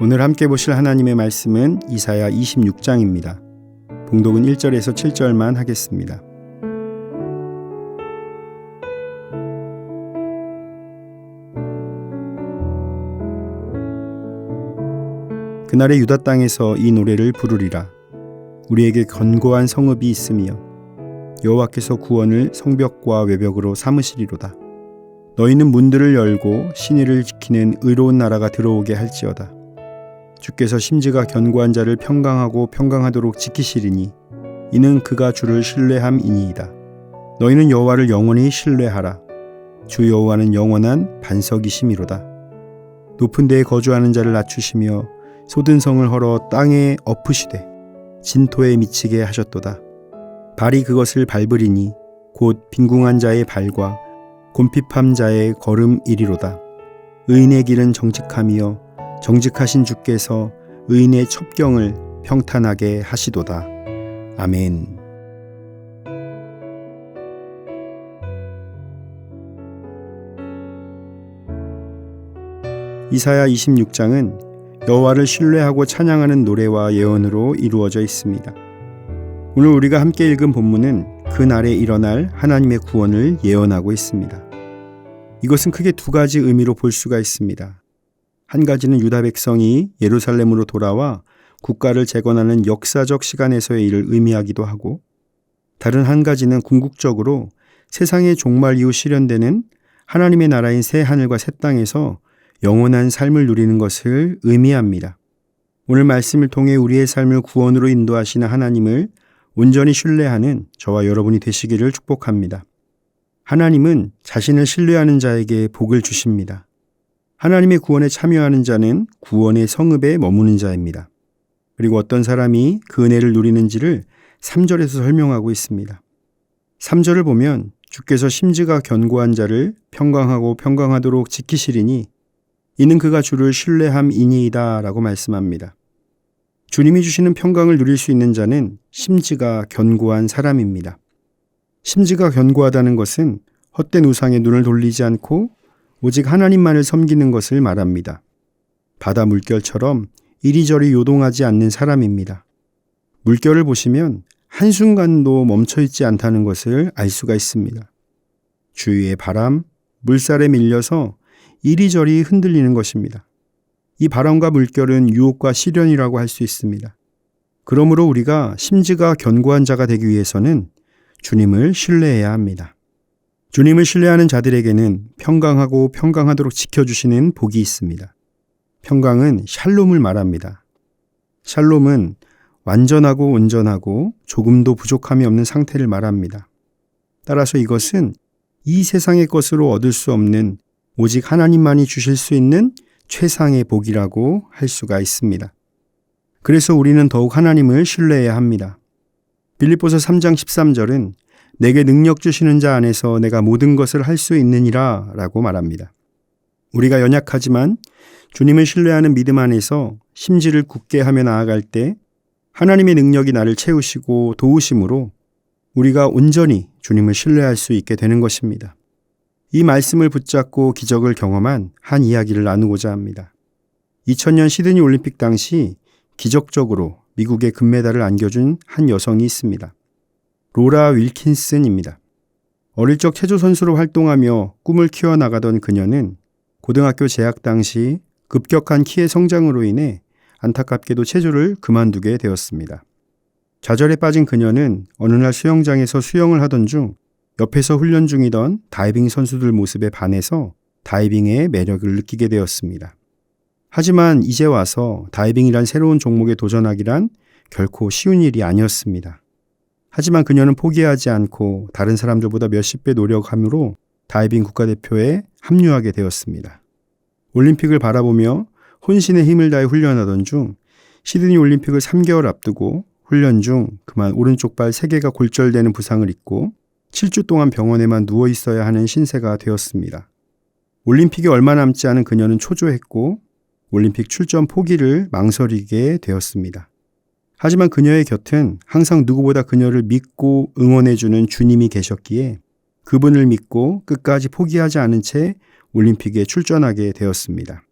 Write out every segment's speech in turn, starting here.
오늘 함께 보실 하나님의 말씀은 이사야 26장입니다. 봉독은 1절에서 7절만 하겠습니다. 그날의 유다 땅에서 이 노래를 부르리라. 우리에게 견고한 성읍이 있으며 여호와께서 구원을 성벽과 외벽으로 삼으시리로다. 너희는 문들을 열고 신의를 지키는 의로운 나라가 들어오게 할지어다. 주께서 심지가 견고한 자를 평강하고 평강하도록 지키시리니 이는 그가 주를 신뢰함이니이다. 너희는 여호와를 영원히 신뢰하라. 주 여호와는 영원한 반석이심이로다. 높은 데에 거주하는 자를 낮추시며 솟은 성을 헐어 땅에 엎으시되 진토에 미치게 하셨도다. 발이 그것을 밟으리니 곧 빈궁한 자의 발과 곰핍함 자의 걸음이리로다. 의인의 길은 정직함이요 정직하신 주께서 의인의 첩경을 평탄하게 하시도다. 아멘. 이사야 26장은 여호와를 신뢰하고 찬양하는 노래와 예언으로 이루어져 있습니다. 오늘 우리가 함께 읽은 본문은 그날에 일어날 하나님의 구원을 예언하고 있습니다. 이것은 크게 두 가지 의미로 볼 수가 있습니다. 한 가지는 유다 백성이 예루살렘으로 돌아와 국가를 재건하는 역사적 시간에서의 일을 의미하기도 하고, 다른 한 가지는 궁극적으로 세상의 종말 이후 실현되는 하나님의 나라인 새 하늘과 새 땅에서 영원한 삶을 누리는 것을 의미합니다. 오늘 말씀을 통해 우리의 삶을 구원으로 인도하시는 하나님을 온전히 신뢰하는 저와 여러분이 되시기를 축복합니다. 하나님은 자신을 신뢰하는 자에게 복을 주십니다. 하나님의 구원에 참여하는 자는 구원의 성읍에 머무는 자입니다. 그리고 어떤 사람이 그 은혜를 누리는지를 3절에서 설명하고 있습니다. 3절을 보면 주께서 심지가 견고한 자를 평강하고 평강하도록 지키시리니 이는 그가 주를 신뢰함이니이다 라고 말씀합니다. 주님이 주시는 평강을 누릴 수 있는 자는 심지가 견고한 사람입니다. 심지가 견고하다는 것은 헛된 우상에 눈을 돌리지 않고 오직 하나님만을 섬기는 것을 말합니다. 바다 물결처럼 이리저리 요동하지 않는 사람입니다. 물결을 보시면 한순간도 멈춰있지 않다는 것을 알 수가 있습니다. 주위의 바람, 물살에 밀려서 이리저리 흔들리는 것입니다. 이 바람과 물결은 유혹과 시련이라고 할 수 있습니다. 그러므로 우리가 심지가 견고한 자가 되기 위해서는 주님을 신뢰해야 합니다. 주님을 신뢰하는 자들에게는 평강하고 평강하도록 지켜주시는 복이 있습니다. 평강은 샬롬을 말합니다. 샬롬은 완전하고 온전하고 조금도 부족함이 없는 상태를 말합니다. 따라서 이것은 이 세상의 것으로 얻을 수 없는 오직 하나님만이 주실 수 있는 최상의 복이라고 할 수가 있습니다. 그래서 우리는 더욱 하나님을 신뢰해야 합니다. 빌립보서 3장 13절은 내게 능력 주시는 자 안에서 내가 모든 것을 할 수 있느니라 라고 말합니다. 우리가 연약하지만 주님을 신뢰하는 믿음 안에서 심지를 굳게 하며 나아갈 때 하나님의 능력이 나를 채우시고 도우심으로 우리가 온전히 주님을 신뢰할 수 있게 되는 것입니다. 이 말씀을 붙잡고 기적을 경험한 한 이야기를 나누고자 합니다. 2000년 시드니 올림픽 당시 기적적으로 미국의 금메달을 안겨준 한 여성이 있습니다. 로라 윌킨슨입니다. 어릴 적 체조 선수로 활동하며 꿈을 키워나가던 그녀는 고등학교 재학 당시 급격한 키의 성장으로 인해 안타깝게도 체조를 그만두게 되었습니다. 좌절에 빠진 그녀는 어느 날 수영장에서 수영을 하던 중 옆에서 훈련 중이던 다이빙 선수들 모습에 반해서 다이빙의 매력을 느끼게 되었습니다. 하지만 이제 와서 다이빙이란 새로운 종목에 도전하기란 결코 쉬운 일이 아니었습니다. 하지만 그녀는 포기하지 않고 다른 사람들보다 몇십 배 노력함으로 다이빙 국가대표에 합류하게 되었습니다. 올림픽을 바라보며 혼신의 힘을 다해 훈련하던 중 시드니 올림픽을 3개월 앞두고 훈련 중 그만 오른쪽 발 3개가 골절되는 부상을 입고 7주 동안 병원에만 누워 있어야 하는 신세가 되었습니다. 올림픽이 얼마 남지 않은 그녀는 초조했고 올림픽 출전 포기를 망설이게 되었습니다. 하지만 그녀의 곁은 항상 누구보다 그녀를 믿고 응원해주는 주님이 계셨기에 그분을 믿고 끝까지 포기하지 않은 채 올림픽에 출전하게 되었습니다.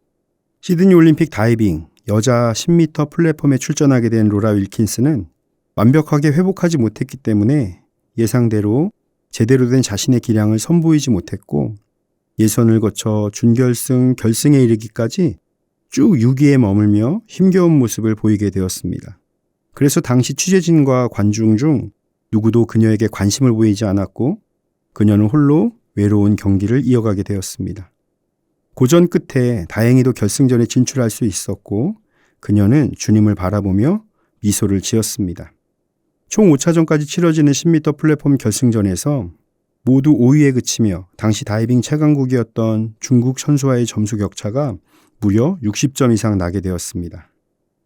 시드니 올림픽 다이빙 여자 10m 플랫폼에 출전하게 된 로라 윌킨스는 완벽하게 회복하지 못했기 때문에 예상대로 제대로 된 자신의 기량을 선보이지 못했고 예선을 거쳐 준결승, 결승에 이르기까지 쭉 6위에 머물며 힘겨운 모습을 보이게 되었습니다. 그래서 당시 취재진과 관중 중 누구도 그녀에게 관심을 보이지 않았고 그녀는 홀로 외로운 경기를 이어가게 되었습니다. 고전 끝에 다행히도 결승전에 진출할 수 있었고 그녀는 주님을 바라보며 미소를 지었습니다. 총 5차전까지 치러지는 10m 플랫폼 결승전에서 모두 5위에 그치며 당시 다이빙 최강국이었던 중국 선수와의 점수 격차가 무려 60점 이상 나게 되었습니다.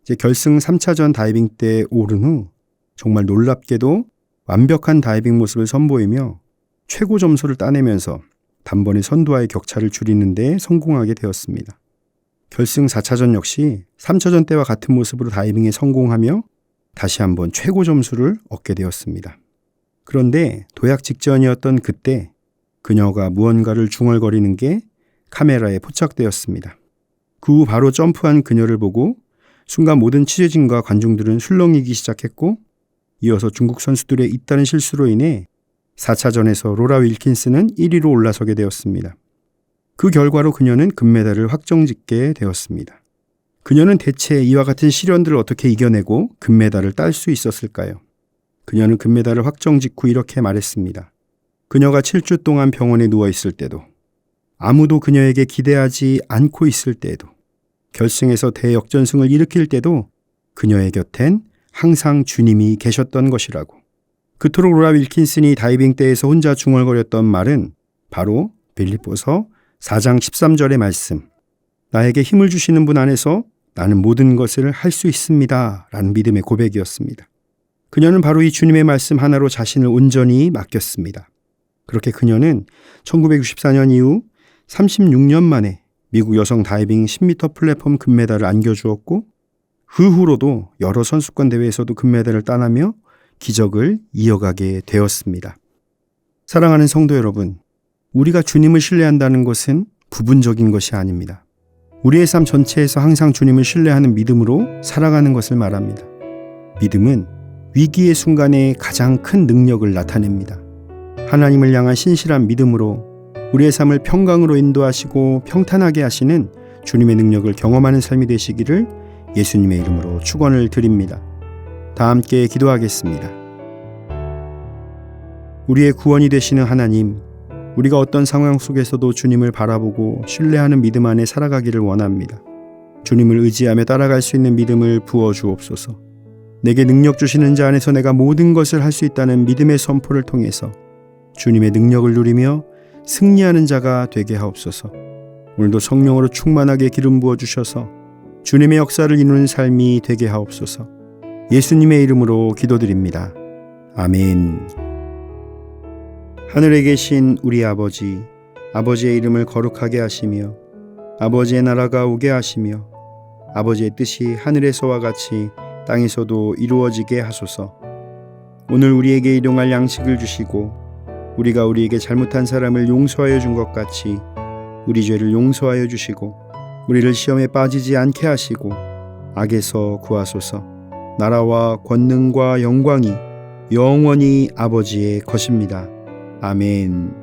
이제 결승 3차전 다이빙 때 오른 후 정말 놀랍게도 완벽한 다이빙 모습을 선보이며 최고 점수를 따내면서 단번에 선두와의 격차를 줄이는 데 성공하게 되었습니다. 결승 4차전 역시 3차전 때와 같은 모습으로 다이빙에 성공하며 다시 한번 최고 점수를 얻게 되었습니다. 그런데 도약 직전이었던 그때 그녀가 무언가를 중얼거리는 게 카메라에 포착되었습니다. 그 후 바로 점프한 그녀를 보고 순간 모든 취재진과 관중들은 술렁이기 시작했고 이어서 중국 선수들의 잇따른 실수로 인해 4차전에서 로라 윌킨스는 1위로 올라서게 되었습니다. 그 결과로 그녀는 금메달을 확정짓게 되었습니다. 그녀는 대체 이와 같은 시련들을 어떻게 이겨내고 금메달을 딸 수 있었을까요? 그녀는 금메달을 확정 직후 이렇게 말했습니다. 그녀가 7주 동안 병원에 누워 있을 때도, 아무도 그녀에게 기대하지 않고 있을 때에도, 결승에서 대역전승을 일으킬 때도 그녀의 곁엔 항상 주님이 계셨던 것이라고. 그토록 로라 윌킨슨이 다이빙 때에서 혼자 중얼거렸던 말은 바로 빌립보서 4장 13절의 말씀, 나에게 힘을 주시는 분 안에서 나는 모든 것을 할 수 있습니다 라는 믿음의 고백이었습니다. 그녀는 바로 이 주님의 말씀 하나로 자신을 온전히 맡겼습니다. 그렇게 그녀는 1964년 이후 36년 만에 미국 여성 다이빙 10m 플랫폼 금메달을 안겨주었고 그 후로도 여러 선수권 대회에서도 금메달을 따내며 기적을 이어가게 되었습니다. 사랑하는 성도 여러분, 우리가 주님을 신뢰한다는 것은 부분적인 것이 아닙니다. 우리의 삶 전체에서 항상 주님을 신뢰하는 믿음으로 살아가는 것을 말합니다. 믿음은 위기의 순간에 가장 큰 능력을 나타냅니다. 하나님을 향한 신실한 믿음으로 우리의 삶을 평강으로 인도하시고 평탄하게 하시는 주님의 능력을 경험하는 삶이 되시기를 예수님의 이름으로 축원을 드립니다. 다 함께 기도하겠습니다. 우리의 구원이 되시는 하나님, 우리가 어떤 상황 속에서도 주님을 바라보고 신뢰하는 믿음 안에 살아가기를 원합니다. 주님을 의지하며 따라갈 수 있는 믿음을 부어주옵소서. 내게 능력 주시는 자 안에서 내가 모든 것을 할 수 있다는 믿음의 선포를 통해서 주님의 능력을 누리며 승리하는 자가 되게 하옵소서. 오늘도 성령으로 충만하게 기름 부어주셔서 주님의 역사를 이루는 삶이 되게 하옵소서. 예수님의 이름으로 기도드립니다. 아멘. 하늘에 계신 우리 아버지, 아버지의 이름을 거룩하게 하시며 아버지의 나라가 오게 하시며 아버지의 뜻이 하늘에서와 같이 땅에서도 이루어지게 하소서. 오늘 우리에게 일용할 양식을 주시고 우리가 우리에게 잘못한 사람을 용서하여 준 것 같이 우리 죄를 용서하여 주시고 우리를 시험에 빠지지 않게 하시고 악에서 구하소서. 나라와 권능과 영광이 영원히 아버지의 것입니다. 아멘.